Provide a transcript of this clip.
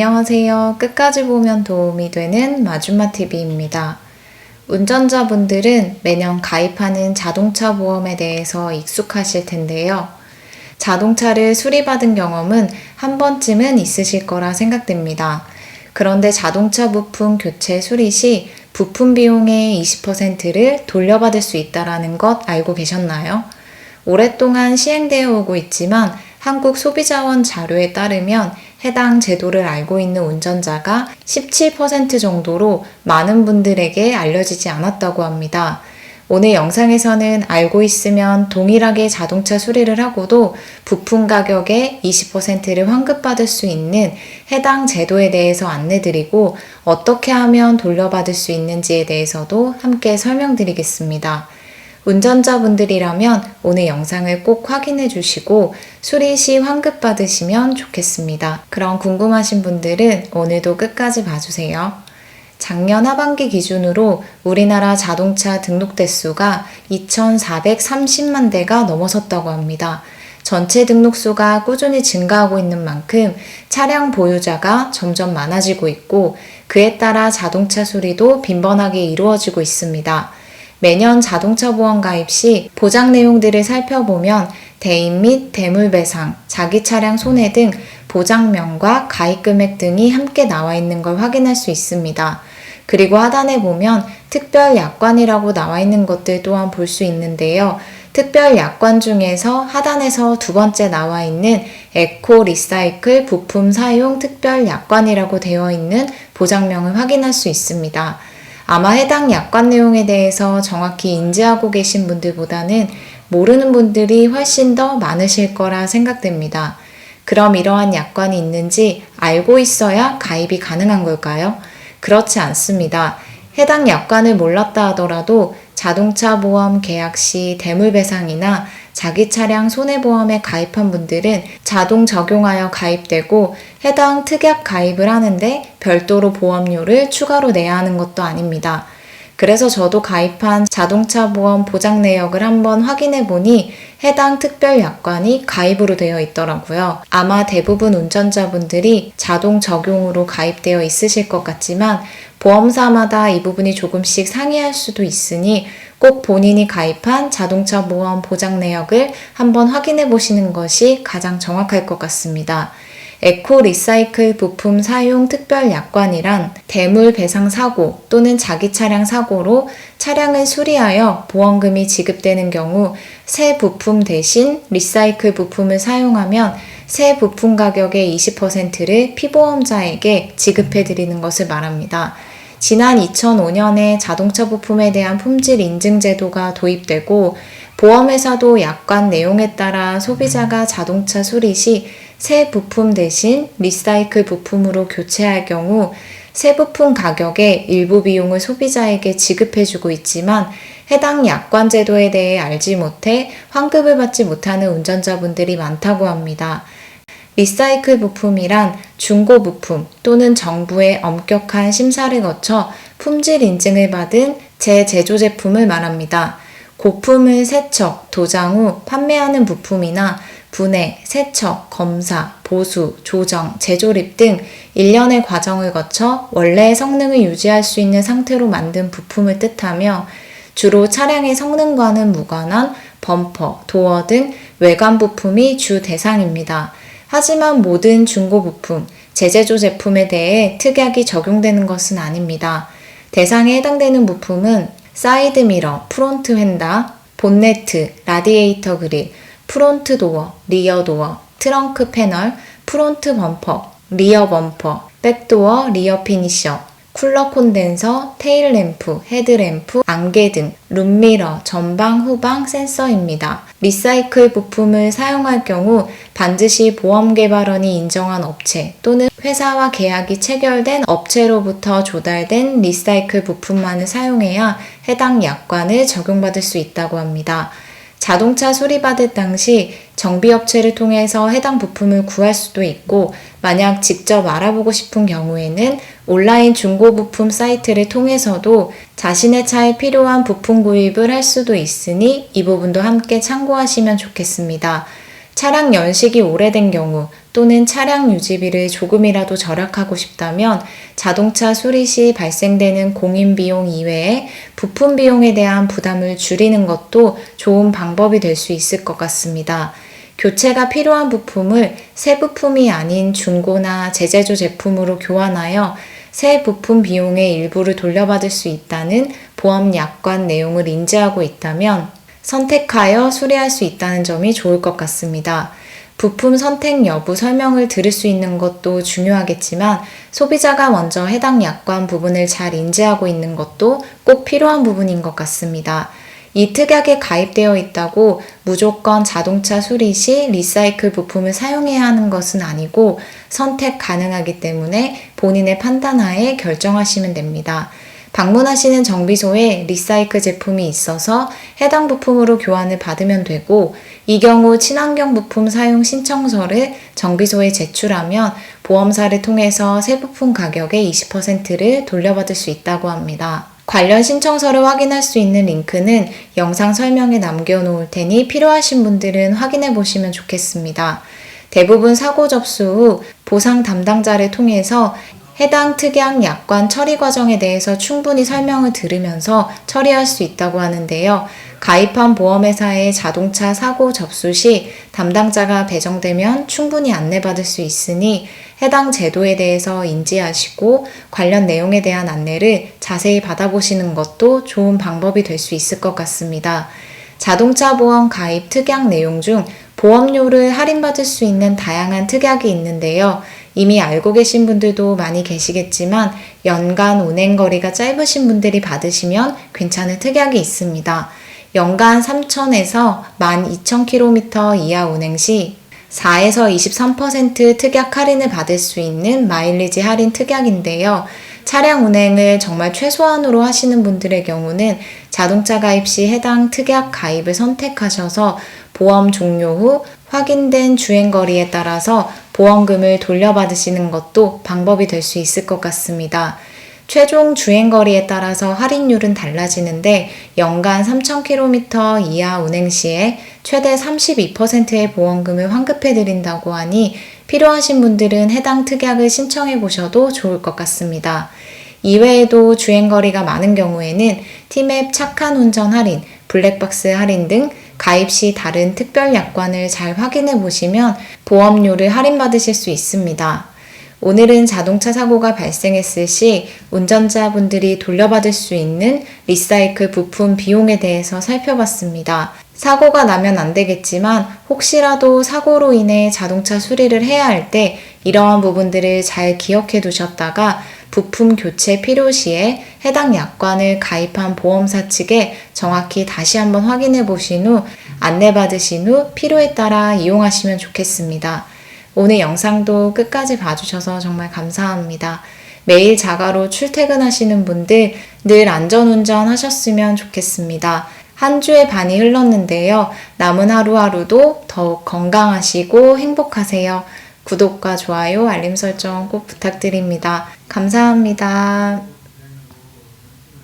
안녕하세요. 끝까지 보면 도움이 되는 마줌마TV입니다. 운전자분들은 매년 가입하는 자동차 보험에 대해서 익숙하실 텐데요. 자동차를 수리받은 경험은 한 번쯤은 있으실 거라 생각됩니다. 그런데 자동차 부품 교체 수리 시 부품 비용의 20%를 돌려받을 수 있다는 것 알고 계셨나요? 오랫동안 시행되어 오고 있지만 한국소비자원 자료에 따르면 해당 제도를 알고 있는 운전자가 17% 정도로 많은 분들에게 알려지지 않았다고 합니다. 오늘 영상에서는 알고 있으면 동일하게 자동차 수리를 하고도 부품 가격의 20%를 환급받을 수 있는 해당 제도에 대해서 안내드리고 어떻게 하면 돌려받을 수 있는지에 대해서도 함께 설명드리겠습니다. 운전자분들이라면 오늘 영상을 꼭 확인해 주시고 수리 시 환급 받으시면 좋겠습니다. 그럼 궁금하신 분들은 오늘도 끝까지 봐주세요. 작년 하반기 기준으로 우리나라 자동차 등록 대수가 2,430만 대가 넘어섰다고 합니다. 전체 등록수가 꾸준히 증가하고 있는 만큼 차량 보유자가 점점 많아지고 있고 그에 따라 자동차 수리도 빈번하게 이루어지고 있습니다. 매년 자동차 보험 가입 시 보장 내용들을 살펴보면 대인 및 대물배상, 자기 차량 손해 등 보장명과 가입 금액 등이 함께 나와 있는 걸 확인할 수 있습니다. 그리고 하단에 보면 특별 약관이라고 나와 있는 것들 또한 볼 수 있는데요. 특별 약관 중에서 하단에서 두 번째 나와 있는 에코 리사이클 부품 사용 특별 약관이라고 되어 있는 보장명을 확인할 수 있습니다. 아마 해당 약관 내용에 대해서 정확히 인지하고 계신 분들보다는 모르는 분들이 훨씬 더 많으실 거라 생각됩니다. 그럼 이러한 약관이 있는지 알고 있어야 가입이 가능한 걸까요? 그렇지 않습니다. 해당 약관을 몰랐다 하더라도 자동차 보험 계약 시 대물배상이나 자기 차량 손해보험에 가입한 분들은 자동 적용하여 가입되고 해당 특약 가입을 하는데 별도로 보험료를 추가로 내야 하는 것도 아닙니다. 그래서 저도 가입한 자동차 보험 보장 내역을 한번 확인해 보니 해당 특별 약관이 가입으로 되어 있더라고요. 아마 대부분 운전자분들이 자동 적용으로 가입되어 있으실 것 같지만 보험사마다 이 부분이 조금씩 상이할 수도 있으니 꼭 본인이 가입한 자동차 보험 보장 내역을 한번 확인해 보시는 것이 가장 정확할 것 같습니다. 에코 리사이클 부품 사용 특별 약관이란 대물 배상 사고 또는 자기 차량 사고로 차량을 수리하여 보험금이 지급되는 경우 새 부품 대신 리사이클 부품을 사용하면 새 부품 가격의 20%를 피보험자에게 지급해 드리는 것을 말합니다. 지난 2005년에 자동차 부품에 대한 품질 인증 제도가 도입되고 보험회사도 약관 내용에 따라 소비자가 자동차 수리 시 새 부품 대신 리사이클 부품으로 교체할 경우 새 부품 가격의 일부 비용을 소비자에게 지급해주고 있지만 해당 약관 제도에 대해 알지 못해 환급을 받지 못하는 운전자분들이 많다고 합니다. 리사이클 부품이란 중고 부품 또는 정부의 엄격한 심사를 거쳐 품질 인증을 받은 재제조 제품을 말합니다. 고품을 세척, 도장 후 판매하는 부품이나 분해, 세척, 검사, 보수, 조정, 재조립 등 일련의 과정을 거쳐 원래의 성능을 유지할 수 있는 상태로 만든 부품을 뜻하며 주로 차량의 성능과는 무관한 범퍼, 도어 등 외관 부품이 주 대상입니다. 하지만 모든 중고 부품, 재제조 제품에 대해 특약이 적용되는 것은 아닙니다. 대상에 해당되는 부품은 사이드 미러, 프론트 휀다, 본네트, 라디에이터 그릴, 프론트 도어, 리어 도어, 트렁크 패널, 프론트 범퍼, 리어 범퍼, 백도어, 리어 피니셔, 쿨러 콘덴서, 테일 램프, 헤드 램프, 안개 등 룸미러, 전방, 후방 센서입니다. 리사이클 부품을 사용할 경우 반드시 보험개발원이 인정한 업체 또는 회사와 계약이 체결된 업체로부터 조달된 리사이클 부품만을 사용해야 해당 약관을 적용받을 수 있다고 합니다. 자동차 수리받을 당시 정비업체를 통해서 해당 부품을 구할 수도 있고 만약 직접 알아보고 싶은 경우에는 온라인 중고부품 사이트를 통해서도 자신의 차에 필요한 부품 구입을 할 수도 있으니 이 부분도 함께 참고하시면 좋겠습니다. 차량 연식이 오래된 경우 또는 차량 유지비를 조금이라도 절약하고 싶다면 자동차 수리 시 발생되는 공인 비용 이외에 부품 비용에 대한 부담을 줄이는 것도 좋은 방법이 될 수 있을 것 같습니다. 교체가 필요한 부품을 새 부품이 아닌 중고나 재제조 제품으로 교환하여 새 부품 비용의 일부를 돌려받을 수 있다는 보험 약관 내용을 인지하고 있다면 선택하여 수리할 수 있다는 점이 좋을 것 같습니다. 부품 선택 여부 설명을 들을 수 있는 것도 중요하겠지만 소비자가 먼저 해당 약관 부분을 잘 인지하고 있는 것도 꼭 필요한 부분인 것 같습니다. 이 특약에 가입되어 있다고 무조건 자동차 수리 시 리사이클 부품을 사용해야 하는 것은 아니고 선택 가능하기 때문에 본인의 판단하에 결정하시면 됩니다. 방문하시는 정비소에 리사이클 제품이 있어서 해당 부품으로 교환을 받으면 되고 이 경우 친환경 부품 사용 신청서를 정비소에 제출하면 보험사를 통해서 새 부품 가격의 20%를 돌려받을 수 있다고 합니다. 관련 신청서를 확인할 수 있는 링크는 영상 설명에 남겨놓을 테니 필요하신 분들은 확인해 보시면 좋겠습니다. 대부분 사고 접수 후 보상 담당자를 통해서 해당 특약 약관 처리 과정에 대해서 충분히 설명을 들으면서 처리할 수 있다고 하는데요. 가입한 보험회사의 자동차 사고 접수 시 담당자가 배정되면 충분히 안내받을 수 있으니 해당 제도에 대해서 인지하시고 관련 내용에 대한 안내를 자세히 받아보시는 것도 좋은 방법이 될 수 있을 것 같습니다. 자동차 보험 가입 특약 내용 중 보험료를 할인받을 수 있는 다양한 특약이 있는데요. 이미 알고 계신 분들도 많이 계시겠지만 연간 운행거리가 짧으신 분들이 받으시면 괜찮은 특약이 있습니다. 연간 3,000에서 12,000km 이하 운행 시 4에서 23% 특약 할인을 받을 수 있는 마일리지 할인 특약인데요. 차량 운행을 정말 최소한으로 하시는 분들의 경우는 자동차 가입 시 해당 특약 가입을 선택하셔서 보험 종료 후 확인된 주행거리에 따라서 보험금을 돌려받으시는 것도 방법이 될 수 있을 것 같습니다. 최종 주행거리에 따라서 할인율은 달라지는데 연간 3,000km 이하 운행 시에 최대 32%의 보험금을 환급해 드린다고 하니 필요하신 분들은 해당 특약을 신청해 보셔도 좋을 것 같습니다. 이외에도 주행거리가 많은 경우에는 티맵 착한 운전 할인, 블랙박스 할인 등 가입 시 다른 특별 약관을 잘 확인해 보시면 보험료를 할인받으실 수 있습니다. 오늘은 자동차 사고가 발생했을 시 운전자분들이 돌려받을 수 있는 리사이클 부품 비용에 대해서 살펴봤습니다. 사고가 나면 안 되겠지만 혹시라도 사고로 인해 자동차 수리를 해야 할 때 이러한 부분들을 잘 기억해 두셨다가 부품 교체 필요 시에 해당 약관을 가입한 보험사 측에 정확히 다시 한번 확인해 보신 후 안내받으신 후 필요에 따라 이용하시면 좋겠습니다. 오늘 영상도 끝까지 봐주셔서 정말 감사합니다. 매일 자가로 출퇴근하시는 분들 늘 안전운전 하셨으면 좋겠습니다. 한 주의 반이 흘렀는데요. 남은 하루하루도 더욱 건강하시고 행복하세요. 구독과 좋아요, 알림 설정 꼭 부탁드립니다. 감사합니다.